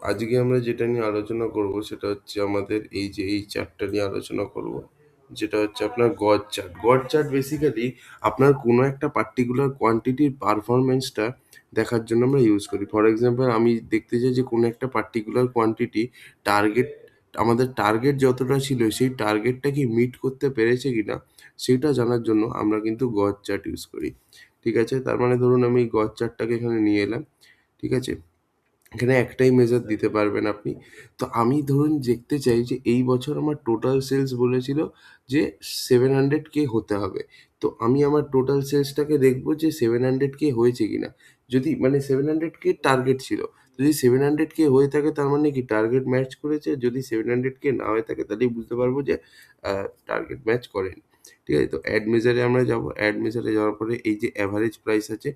আজকে আমরা যেটা নিয়ে আলোচনা করব সেটা হচ্ছে আমাদের এই চার্টটা নিয়ে আলোচনা করব, যেটা হচ্ছে আপনার গজ চার্ট। গজ চার্ট বেসিক্যালি আপনার কোনো একটা পার্টিকুলার কোয়ান্টিটির পারফরমেন্সটা দেখার জন্য আমরা ইউজ করি। ফর এক্সাম্পল, আমি দেখতে চাই যে কোনো একটা পার্টিকুলার কোয়ান্টিটি টার্গেট, আমাদের টার্গেট যতটা ছিল সেই টার্গেটটা কি মিট করতে পেরেছে কিনা সেটা জানার জন্য আমরা কিন্তু গজ চার্ট ইউজ করি। ঠিক আছে, তার মানে ধরুন আমি গজ চার্টটাকে এখানে নিয়ে এলাম। ঠিক আছে, এখানে একটাই মেজার দিতে পারবেন আপনি। তো আমি ধরুন দেখতে চাই যে এই বছর আমার টোটাল সেলস বলেছিল যে 700K হতে হবে। তো আমি আমার টোটাল সেলসটাকে দেখবো যে 700K হয়েছে কিনা। যদি মানে 700K টার্গেট ছিল, যদি 700K হয়ে থাকে তার মানে কি টার্গেট ম্যাচ করেছে। যদি 700K না হয়ে থাকে তাহলেই বুঝতে পারবো যে টার্গেট ম্যাচ করেনি। ঠিক আছে, তো অ্যাড মেজারে আমরা যাব। অ্যাড মেজারে যাওয়ার পরে এই যে অ্যাভারেজ প্রাইস আছে,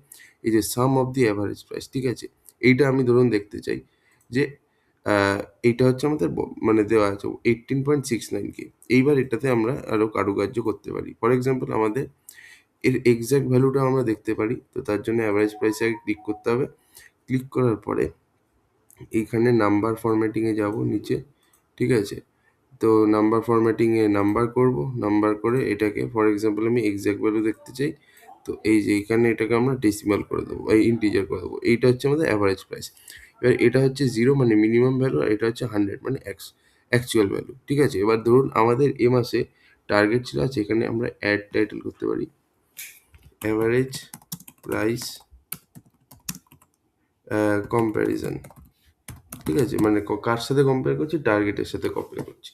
এই যে সাম অফ দি অ্যাভারেজ প্রাইস, ঠিক আছে, এইটা আমি ধরুন দেখতে চাই যে এইটা হচ্ছে আমাদের মানে দেওয়া আছে 18.69K। এইবার এটাতে আমরা আরও কারুকার্য করতে পারি। ফর এক্সাম্পল, আমাদের এর এক্সাক্ট ভ্যালুটা আমরা দেখতে পারি। তো তার জন্য অ্যাভারেজ প্রাইসে ক্লিক করতে হবে। ক্লিক করার পরে এইখানে নাম্বার ফরম্যাটিংয়ে যাব নিচে। ঠিক আছে, তো নাম্বার ফরম্যাটিংয়ে নাম্বার করব, নাম্বার করে এটাকে ফর এক্সাম্পল আমি এক্সাক্ট ভ্যালু দেখতে চাই। তো এই যে এইখানে এটাকে আমরা ডেসিমাল করে দেবো, এই ইন্টিজার করে দেবো। এইটা হচ্ছে আমাদের অ্যাভারেজ প্রাইস। এবার এটা হচ্ছে 0 মানে মিনিমাম ভ্যালু, আর এটা হচ্ছে 100 মানে অ্যাকচুয়াল ভ্যালু। ঠিক আছে, এবার ধরুন আমাদের এ মাসে টার্গেট ছিল, আছে এখানে আমরা অ্যাড টাইটেল করতে পারি অ্যাভারেজ প্রাইস কম্প্যারিজন। ঠিক আছে, মানে কার সাথে কম্পেয়ার করছি, টার্গেটের সাথে কম্পেয়ার করছি।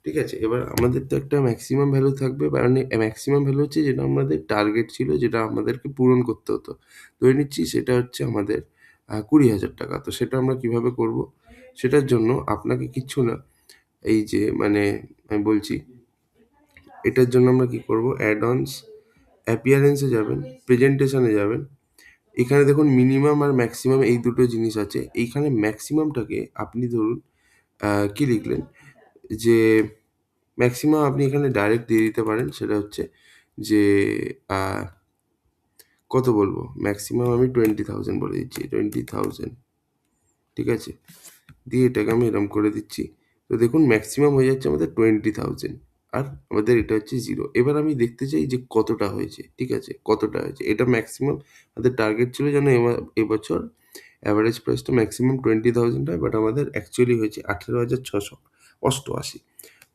ঠিক আছে, এবার আমাদের তো একটা ম্যাক্সিমাম ভ্যালু থাকবে, মানে ম্যাক্সিমাম ভ্যালু হচ্ছে যেটা আমাদের টার্গেট ছিল, যেটা আমাদেরকে পূরণ করতে হতো। ধরে নিচ্ছি সেটা হচ্ছে আমাদের 20,000 টাকা। তো সেটা আমরা কিভাবে করব? সেটার জন্য আপনাকে কিচ্ছু না, এই যে মানে আমি বলছি, এটার জন্য আমরা কি করব, অ্যাড অনস, অ্যাপিয়ারেন্সে যাবেন, প্রেজেন্টেশনে যাবেন। এখানে দেখুন মিনিমাম আর ম্যাক্সিমাম এই দুটো জিনিস আছে। এইখানে ম্যাক্সিমামটাকে আপনি ধরুন কি লিখলেন যে ম্যাক্সিমাম আপনি এখানে ডাইরেক্ট দিয়ে দিতে পারেন। সেটা হচ্ছে যে কত বলবো, ম্যাক্সিমাম আমি 20,000 বলে দিচ্ছি, 20,000। ঠিক আছে, দিয়ে এটাকে আমি এরম করে দিচ্ছি। তো দেখুন ম্যাক্সিমাম হয়ে যাচ্ছে আমাদের 20,000, আর আমাদের এটা হচ্ছে 0। এবার আমি দেখতে চাই যে কতটা হয়েছে। ঠিক আছে, কতটা হয়েছে, এটা ম্যাক্সিমাম আমাদের টার্গেট ছিল যেন এবছর অ্যাভারেজ প্রাইসটা ম্যাক্সিমাম 20,000 হয়, বাট আমাদের অ্যাকচুয়ালি হয়েছে 18,688।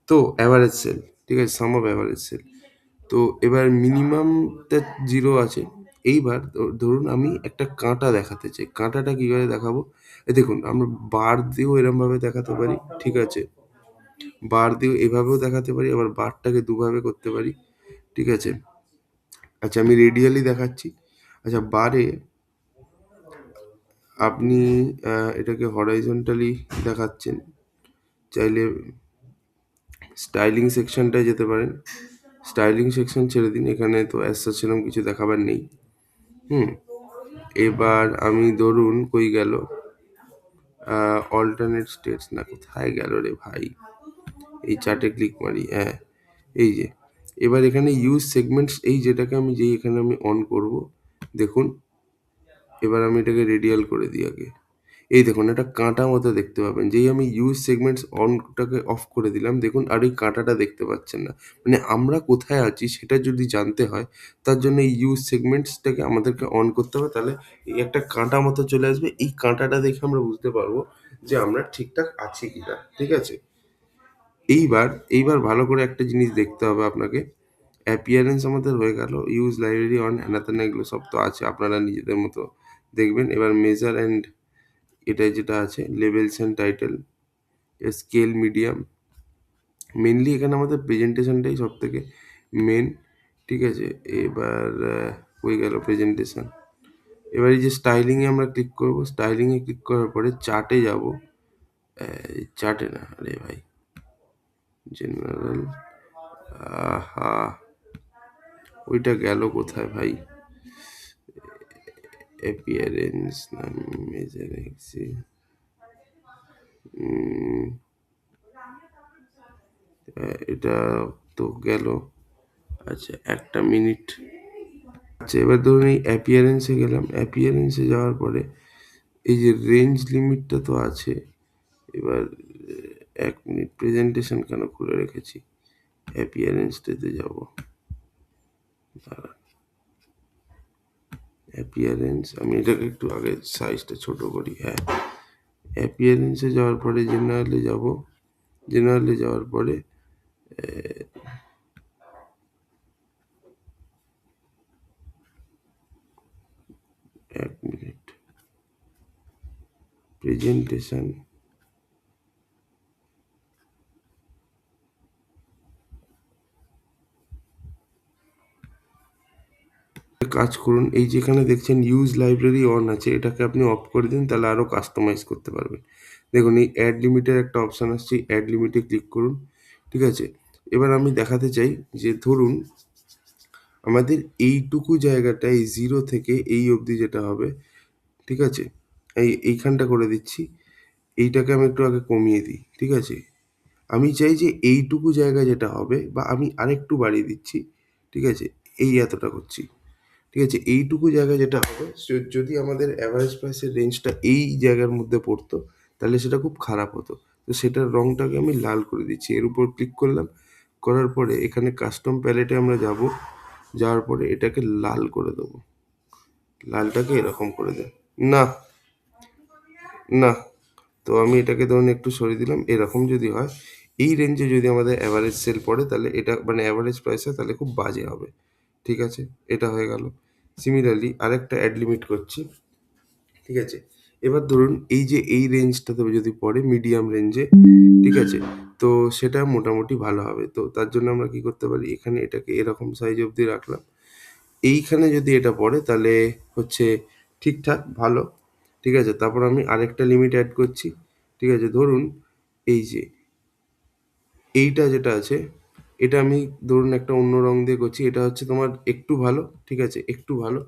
তো অ্যাভারেজ সেল, ঠিক আছে, সাম অফ অ্যাভারেজ সেল। তো এবার মিনিমামটা 0 আছে। এইবার ধরুন আমি একটা কাঁটা দেখাতে চাই। কাঁটাটা কীভাবে দেখাবো? এই দেখুন আমরা বার দিয়েও এরমভাবে দেখাতে পারি। ঠিক আছে, বার দিয়েও এভাবেও দেখাতে পারি, আবার বারটাকে দুভাবে করতে পারি। ঠিক আছে, আচ্ছা আমি রেডিয়ালি দেখাচ্ছি। আচ্ছা, বারে আপনি এটাকে হরাইজন্টালি দেখাচ্ছেন, চাইলে স্টাইলিং সেকশনটায় যেতে পারেন। স্টাইলিং সেকশন ছেড়ে দিন, এখানে তো অ্যাজ সেরকম কিছু দেখাবার নেই। এবার আমি ধরুন কই গেল, অল্টারনেট স্টেটস না, কোথায় গেল রে ভাই, এই চার্টে ক্লিক মারি, হ্যাঁ এই যে। এবার এখানে ইউজ সেগমেন্টস, এই যেটাকে আমি যেই এখানে আমি অন করব, দেখুন এবার আমি এটাকে রেডিয়াল করে দিই আগে। এই দেখুন একটা কাঁটা মতো দেখতে পাবেন। যেই আমি ইউজ সেগমেন্টস অনটাকে অফ করে দিলাম, দেখুন আর ওই কাঁটাটা দেখতে পাচ্ছেন না। মানে আমরা কোথায় আছি সেটা যদি জানতে হয়, তার জন্য এই ইউজ সেগমেন্টসটাকে আমাদেরকে অন করতে হবে। তাহলে এই একটা কাঁটা মতো চলে আসবে, এই কাঁটাটা দেখে আমরা বুঝতে পারবো যে আমরা ঠিকঠাক আছি কিনা। ঠিক আছে, এইবার এইবার ভালো করে একটা জিনিস দেখতে হবে আপনাকে। অ্যাপিয়ারেন্স আমাদের হয়ে গেল, ইউজ লাইব্রেরি অন হ্যানাত্যানা এগুলো সব তো আছে, আপনারা নিজেদের মতো দেখবেন। এবার মেজার অ্যান্ড এটাই যেটা আছে levels and title, scale medium, mainly এখানে আমাদের প্রেজেন্টেশনটাই সব থেকে মেন। ঠিক আছে, এবার হয়ে গেল প্রেজেন্টেশন। এবার এই যে স্টাইলিংয়ে আমরা ক্লিক করব, স্টাইলিংয়ে ক্লিক করার পরে চার্টে যাব, চার্টে না, আরে ভাই জেনারেল, আহা ওইটা গেল কোথায় ভাই, অ্যাপিয়ারেন্স না মেজার এক্সিল, এটা তো গেল। আচ্ছা একটা মিনিট। আচ্ছা এবার ধরুন এই অ্যাপিয়ারেন্সে গেলাম, অ্যাপিয়ারেন্সে যাওয়ার পরে এই যে রেঞ্জ লিমিটটা তো আছে, এবার ১ মিনিট, প্রেজেন্টেশন কেন খুলে রেখেছি? অ্যাপিয়ারেন্সটাতে যাবো। দাঁড়ান, অ্যাপিয়ারেন্স, আমি এটাকে একটু আগে সাইজটা ছোট করি। হ্যাঁ, অ্যাপিয়ারেন্সে যাওয়ার পরে জেনারেলে যাব। জেনারেলে যাওয়ার পরে ১ মিনিট, প্রেজেন্টেশন, কাজ করুন। এই যেখানে দেখছেন ইউজ লাইব্রেরি অন আছে, এটাকে আপনি অফ করে দিন, তাহলে আরও কাস্টমাইজ করতে পারবেন। দেখুন এই অ্যাড লিমিটের একটা অপশান আসছে, অ্যাড লিমিটে ক্লিক করুন। ঠিক আছে, এবার আমি দেখাতে চাই যে ধরুন আমাদের এইটুকু জায়গাটায় 0 থেকে এই অবধি যেটা হবে, ঠিক আছে, এইখানটা করে দিচ্ছি। এইটাকে আমি একটু আগে কমিয়ে দিই। ঠিক আছে, আমি চাই যে এইটুকু জায়গা যেটা হবে, বা আমি আরেকটু বাড়িয়ে দিচ্ছি। ঠিক আছে, এই এতটা করছি। ঠিক আছে, এইটুকু জায়গা যেটা হবে, যদি আমাদের অ্যাভারেজ প্রাইসের রেঞ্জটা এই জায়গার মধ্যে পড়তো, তাহলে সেটা খুব খারাপ হতো। তো সেটার রংটাকে আমি লাল করে দিচ্ছি। এর উপর ক্লিক করলাম, করার পরে এখানে কাস্টম প্যালেটে আমরা যাব। যাওয়ার পরে এটাকে লাল করে দেবো। লালটাকে এরকম করে দেন। না, না, তো আমি এটাকে ধরুন একটু সরিয়ে দিলাম। এরকম যদি হয়, এই রেঞ্জে যদি আমাদের অ্যাভারেজ সেল পড়ে, তাহলে এটা মানে অ্যাভারেজ প্রাইস হয়, তাহলে খুব বাজে হবে। ঠিক আছে, এটা হয়ে গেল। সিমিলারলি আরেকটা অ্যাড লিমিট করছি। ঠিক আছে, এবার ধরুন এই যে এই রেঞ্জটাতে যদি পড়ে মিডিয়াম রেঞ্জে, ঠিক আছে, তো সেটা মোটামুটি ভালো হবে। তো তার জন্য আমরা কি করতে পারি, এখানে এটাকে এরকম সাইজ অবধি রাখলাম। এইখানে যদি এটা পড়ে তাহলে হচ্ছে ঠিকঠাক ভালো। ঠিক আছে, তারপর আমি আরেকটা লিমিট অ্যাড করছি। ঠিক আছে, ধরুন এই যে এইটা যেটা আছে, এটা আমি ধরুন একটা অন্য রং দিয়ে করছি। এটা হচ্ছে তোমার একটু ভালো। ঠিক আছে, একটু ভালো।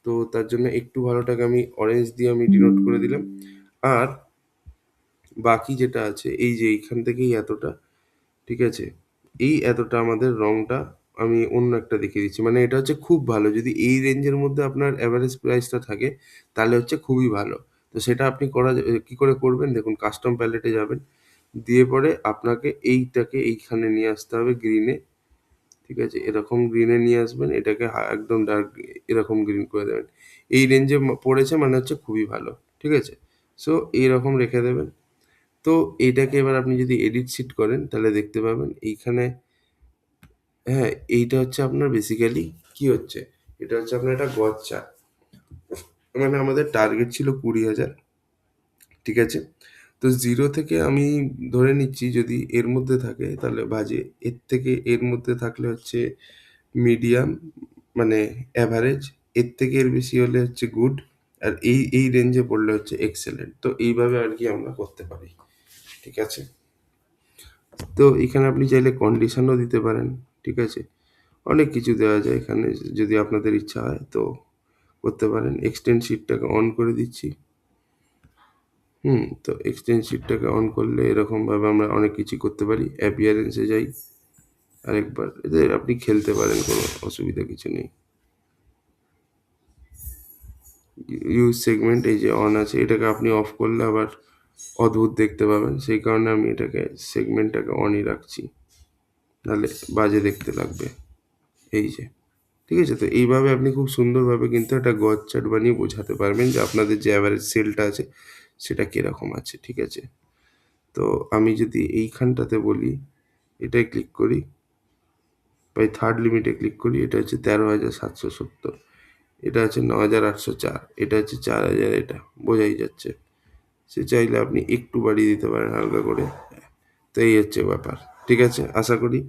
তো তার জন্য একটু ভালোটাকে আমি অরেঞ্জ দিয়ে আমি ডিনোট করে দিলাম। আর বাকি যেটা আছে, এই যে এইখান থেকেই এতটা, ঠিক আছে, এই এতটা আমাদের রংটা আমি অন্য একটা দেখিয়ে দিচ্ছি। মানে এটা হচ্ছে খুব ভালো। যদি এই রেঞ্জের মধ্যে আপনার অ্যাভারেজ প্রাইসটা থাকে, তাহলে হচ্ছে খুবই ভালো। তো সেটা আপনি কি করে করবেন, দেখুন কাস্টম প্যালেটে যাবেন, দিয়ে পরে আপনাকে এইটাকে এইখানে নিয়ে আসতে হবে গ্রিনে। ঠিক আছে, এরকম গ্রিনে নিয়ে আসবেন, এটাকে একদম ডার্ক এরকম গ্রিন করে দেবেন। এই রেঞ্জে পড়েছে মানে হচ্ছে খুবই ভালো। ঠিক আছে, সো এইরকম রেখে দেবেন। তো এইটাকে এবার আপনি যদি এডিট শিট করেন, তাহলে দেখতে পাবেন এইখানে, হ্যাঁ, এইটা হচ্ছে আপনার বেসিক্যালি কি হচ্ছে, এটা হচ্ছে আপনার একটা গচ্চা। মানে আমাদের টার্গেট ছিল 20,000। ঠিক আছে, তো 0 থেকে আমি ধরে নিচ্ছি যদি এর মধ্যে থাকে তাহলে বাজে, এর থেকে এর মধ্যে থাকলে হচ্ছে মিডিয়াম, মানে অ্যাভারেজ, এর থেকে এর বেশি হলে হচ্ছে গুড, আর এই রেঞ্জে পড়লে হচ্ছে এক্সেলেন্ট। তো এইভাবে আর কি আমরা করতে পারি। ঠিক আছে, তো এখানে আপনি চাইলে কন্ডিশনও দিতে পারেন। ঠিক আছে, অনেক কিছু দেওয়া যায় এখানে, যদি আপনাদের ইচ্ছা হয় তো করতে পারেন। এক্সটেন্ড শিটটাকে অন করে দিচ্ছি। তো এক্সটেন্ড শিটটাকে অন করলে এরকমভাবে আমরা অনেক কিছু করতে পারি। অ্যাপিয়ারেন্সে যাই আরেকবার, এদের আপনি খেলতে পারেন, কোনো অসুবিধা কিছু নেই। ইউজ সেগমেন্ট এই যে অন আছে, এটাকে আপনি অফ করলে আবার অদ্ভুত দেখতে পাবেন। সেই কারণে আমি এটাকে সেগমেন্টটাকে অনই রাখছি, নাহলে বাজে দেখতে লাগবে। এই যে, ঠিক আছে, তো এইভাবে আপনি খুব সুন্দরভাবে কিন্তু একটা গজ চার্ট বানিয়ে বোঝাতে পারবেন যে আপনাদের যে অ্যাভারেজ সেলটা আছে সেটা কীরকম আছে। ঠিক আছে, তো আমি যদি এইখানটাতে বলি, এটাই ক্লিক করি, বা থার্ড লিমিটে ক্লিক করি, এটা হচ্ছে 13,770, এটা হচ্ছে 9,804, এটা হচ্ছে 4,000, এটা বোঝাই যাচ্ছে। সে চাইলে আপনি একটু বাড়িয়ে দিতে পারেন হালকা করে। তো এই হচ্ছে ব্যাপার। ঠিক আছে, আশা করি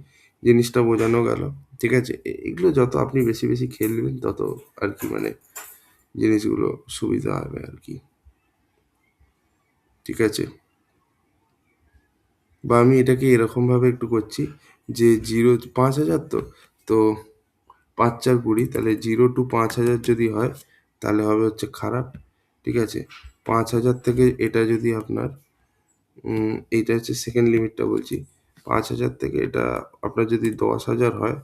জিনিসটা বোঝানো গেল। ঠিক আছে, এগুলো যত আপনি বেশি বেশি খেলবেন তত আর কি মানে জিনিসগুলো সুবিধা হবে আর কি। ঠিক আছে, বা আমি এটাকে এরকমভাবে একটু করছি যে 5,000, তো তো 5 4 20, তাহলে 0 to 5,000 যদি হয় তাহলে হবে হচ্ছে খারাপ। ঠিক আছে, 5,000 থেকে এটা যদি আপনার এইটা হচ্ছে সেকেন্ড লিমিটটা বলছি, 5,000 থেকে এটা আপনার যদি 10,000 হয়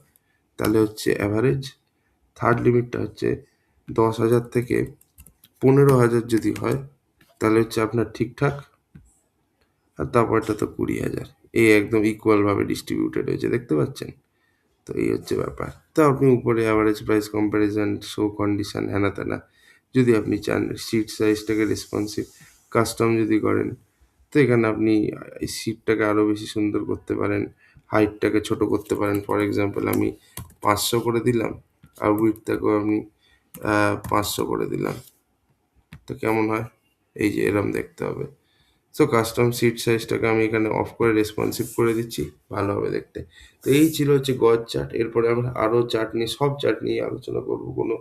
তাহলে হচ্ছে অ্যাভারেজ। থার্ড লিমিটটা হচ্ছে 10,000 থেকে 15,000 যদি হয় তাহলে হচ্ছে আপনার ঠিকঠাক। আর তারপরটা তো 20,000। এই একদম ইকুয়াল ভাবে ডিস্ট্রিবিউটেড হয়েছে, দেখতে পাচ্ছেন? তো এই হচ্ছে ব্যাপার। তো আপনি উপরে average price comparison, show condition, হ্যানা ত্যানা যদি আপনি চান, সিট সাইজটাকে রেসপন্সিভ কাস্টম যদি করেন, তো এখানে আপনি এই সিটটাকে আরও বেশি সুন্দর করতে পারেন, হাইটটাকে ছোট করতে পারেন। ফর এক্সাম্পল আমি 500 করে দিলাম, আর উইডথটাকেও আপনি 500 করে দিলাম। তো কেমন হয়? এই যে এরম দেখতে হবে। সো কাস্টম সিট সাইজটাকে আমি এখানে অফ করে রেসপন্সিভ করে দিচ্ছি, ভালো হবে দেখতে। তো এই ছিল হচ্ছে গজ চার্ট। এরপরে আমরা আরও চার্ট নিয়ে, সব চার্ট নিয়ে আলোচনা করবো, কোনো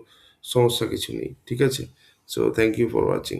সমস্যা কিছু নেই, ঠিক আছে? So thank you for watching.